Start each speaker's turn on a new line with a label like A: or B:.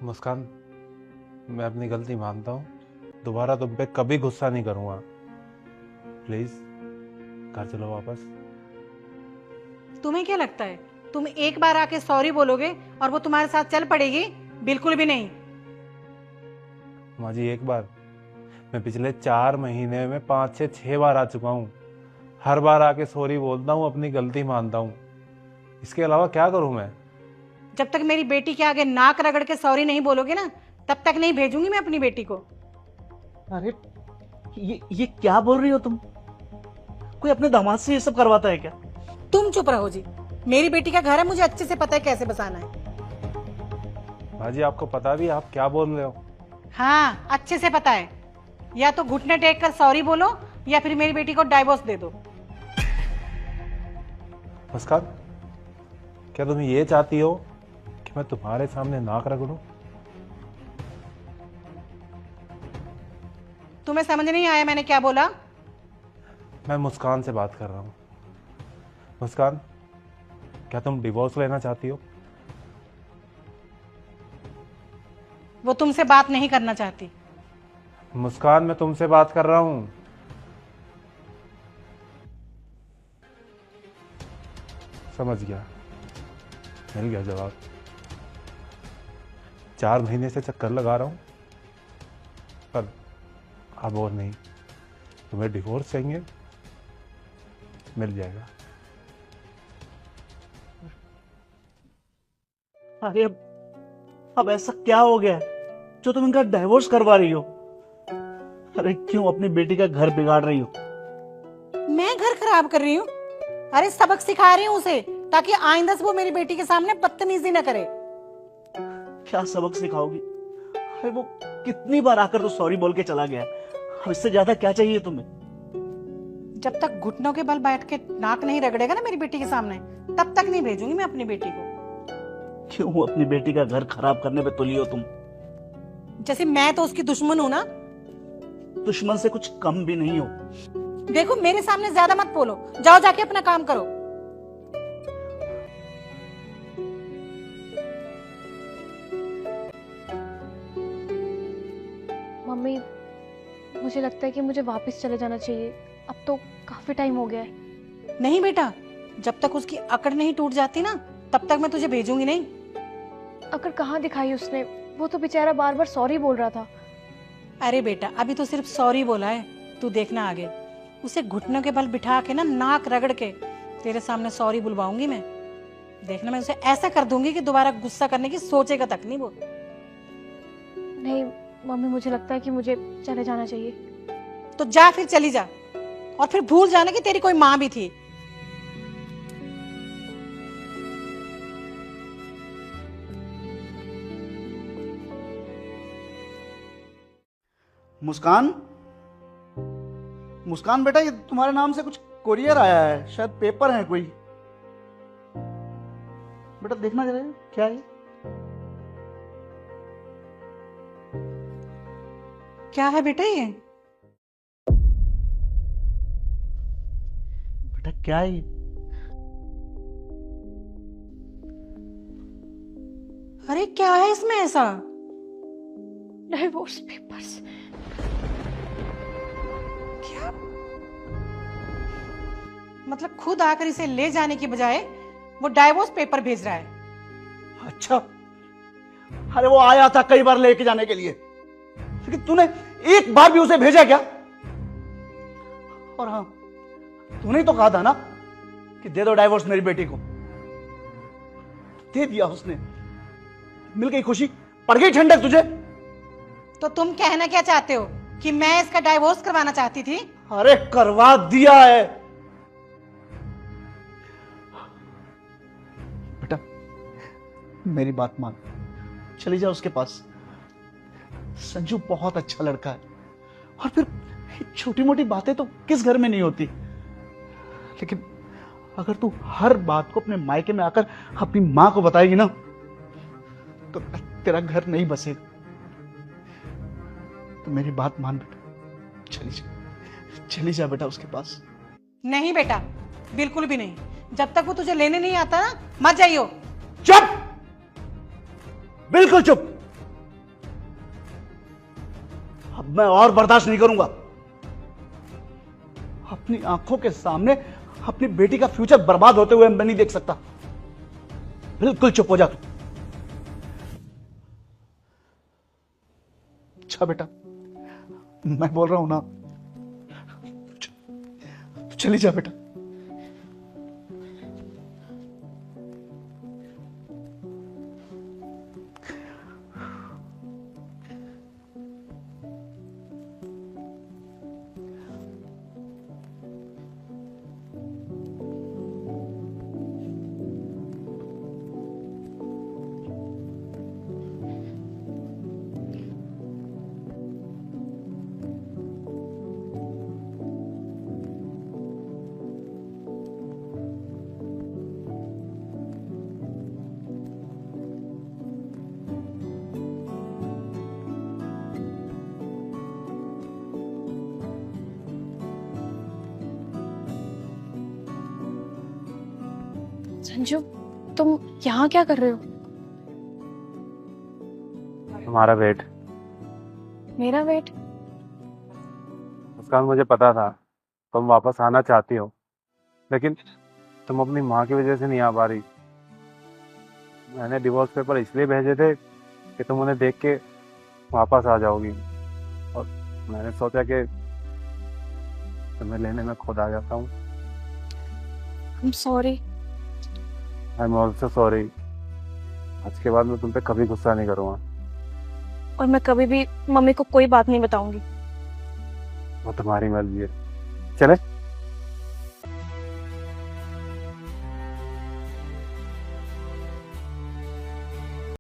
A: मुस्कान, मैं अपनी गलती मानता हूँ। दोबारा तुम पे कभी गुस्सा नहीं करूँगा। प्लीज घर चलो वापस।
B: तुम्हें क्या लगता है तुम एक बार आके सॉरी बोलोगे और वो तुम्हारे साथ चल पड़ेगी? बिल्कुल भी नहीं।
A: माँ जी, एक बार? मैं पिछले 4 महीने में 5 से 6 बार आ चुका हूँ। हर बार आके सॉरी बोलता हूँ, अपनी गलती मानता हूँ। इसके अलावा क्या करूँ मैं?
B: जब तक मेरी बेटी के आगे नाक रगड़ के सॉरी नहीं बोलोगे ना, तब तक नहीं भेजूंगी मैं अपनी बेटी को।
C: अरे ये क्या बोल रही हो तुम? कोई अपने दामाद से ये सब करवाता है क्या?
B: तुम चुप रहो जी। मेरी बेटी का घर है, मुझे अच्छे से पता है कैसे बसाना है।
A: माँ जी, आपको पता भी आप क्या बोल रहे हो?
B: हाँ, अच्छे से पता है। या तो घुटने टेक कर सॉरी बोलो या फिर मेरी बेटी को डाइवोर्स दे दो।
A: मुस्कान, क्या तुम ये चाहती हो कि मैं तुम्हारे सामने नाक रगड़ूं?
B: तुम्हें समझ नहीं आया मैंने क्या बोला?
A: मैं मुस्कान से बात कर रहा हूँ। मुस्कान, क्या तुम डिवोर्स लेना चाहती हो?
B: वो तुमसे बात नहीं करना चाहती।
A: मुस्कान, मैं तुमसे बात कर रहा हूँ। समझ गया, मिल गया जवाब। 4 महीने से चक्कर लगा रहा हूँ, पर अब और नहीं। तुम्हें डिवोर्स चाहिए, मिल जाएगा।
C: अरे अब ऐसा क्या हो गया है जो तुम इनका डाइवोर्स करवा रही हो? अरे क्यों अपनी बेटी का घर बिगाड़ रही हो?
B: मैं घर खराब कर रही हूँ? अरे सबक सिखा रही हूँ उसे, ताकि आइंदा से वो मेरी बेटी के सामने बदतमीजी न करे।
C: क्या सबक सिखाओगी? अरे वो कितनी बार आकर तो सॉरी बोल के चला गया। अब इससे ज्यादा क्या चाहिए तुम्हें?
B: जब तक घुटनों के बल बैठ के नाक नहीं रगड़ेगा ना मेरी बेटी के सामने, तब तक नहीं भेजूंगी मैं अपनी बेटी को।
C: क्यों अपनी बेटी का घर खराब करने पे तुली हो तुम?
B: जैसे मैं तो उसकी दुश्मन हूं ना।
C: दुश्मन से कुछ कम भी नहीं हो।
B: देखो, मेरे सामने ज्यादा मत बोलो। जाओ जाके अपना काम करो।
D: मम्मी, मुझे लगता है कि मुझे वापस चले जाना चाहिए। अब तो काफी टाइम हो गया है।
B: नहीं बेटा, जब तक उसकी अकड़ नहीं टूट जाती ना, तब तक मैं तुझे भेजूंगी नहीं।
D: अकड़ कहाँ दिखाई उसने? वो तो बेचारा बार बार सॉरी बोल रहा था।
B: अरे बेटा, अभी तो सिर्फ सॉरी बोला है, तू देखना आगे। उसे घुटनों के बल बिठा के ना, नाक रगड़ के तेरे सामने सॉरी बुलवाऊंगी मैं। देखना, मैं उसे ऐसा कर दूंगी कि दोबारा गुस्सा करने की सोचेगा तक नहीं वो।
D: नहीं मम्मी, मुझे लगता है कि मुझे चले जाना चाहिए।
B: तो जा, फिर चली जा, और फिर भूल जाना कि तेरी कोई माँ भी थी।
C: मुस्कान, मुस्कान बेटा, ये तुम्हारे नाम से कुछ कोरियर आया है, शायद पेपर है कोई। बेटा देखना जरा, क्या है?
B: क्या है बेटा ये?
C: बेटा क्या है ये?
B: अरे क्या है इसमें ऐसा?
D: Divorce papers.
B: क्या मतलब, खुद आकर इसे ले जाने की बजाय वो डाइवोर्स पेपर भेज रहा है?
C: अच्छा, अरे वो आया था कई बार लेके जाने के लिए, लेकिन तूने एक बार भी उसे भेजा क्या? और हाँ, तूने ही तो कहा था ना कि दे दो डाइवोर्स मेरी बेटी को। दे दिया उसने, मिल गई खुशी, पड़ गई ठंडक तुझे।
B: तो तुम कहना क्या चाहते हो, कि मैं इसका डाइवोर्स करवाना चाहती थी?
C: अरे करवा दिया है बेटा, मेरी बात मान, चली जा उसके पास। संजू बहुत अच्छा लड़का है, और फिर छोटी मोटी बातें तो किस घर में नहीं होती। लेकिन अगर तू हर बात को अपने मायके में आकर अपनी मां को बताएगी ना, तो तेरा घर नहीं बसेगा। तो मेरी बात मान बेटा, चली जा बेटा उसके पास।
B: नहीं बेटा, बिल्कुल भी नहीं। जब तक वो तुझे लेने नहीं आता ना, मत जाइयो।
C: चुप, बिल्कुल चुप। अब मैं और बर्दाश्त नहीं करूंगा। अपनी आंखों के सामने अपनी बेटी का फ्यूचर बर्बाद होते हुए मैं नहीं देख सकता। बिल्कुल चुप हो जा तू। अच्छा बेटा, मैं बोल रहा हूं ना, तू चली जा बेटा।
D: संजू, तुम यहाँ क्या कर रहे हो?
A: तुम्हारा वेट।
D: मेरा वेट?
A: मुस्कान, मुझे पता था तुम वापस आना चाहती हो, लेकिन तुम अपनी माँ की वजह से नहीं आ पा रही। मैंने डिवोर्स पेपर इसलिए भेजे थे कि तुम उन्हें देख के वापस आ जाओगी, और मैंने सोचा कि तुम्हें लेने में खुद आ जाता हूँ।
D: I'm sorry।
A: I am also sorry. आज के बाद मैं तुम पे कभी गुस्सा नहीं करूँगा।
D: और मैं कभी भी मम्मी को कोई बात नहीं बताऊंगी।
A: वो तुम्हारी मर्जी है। चले।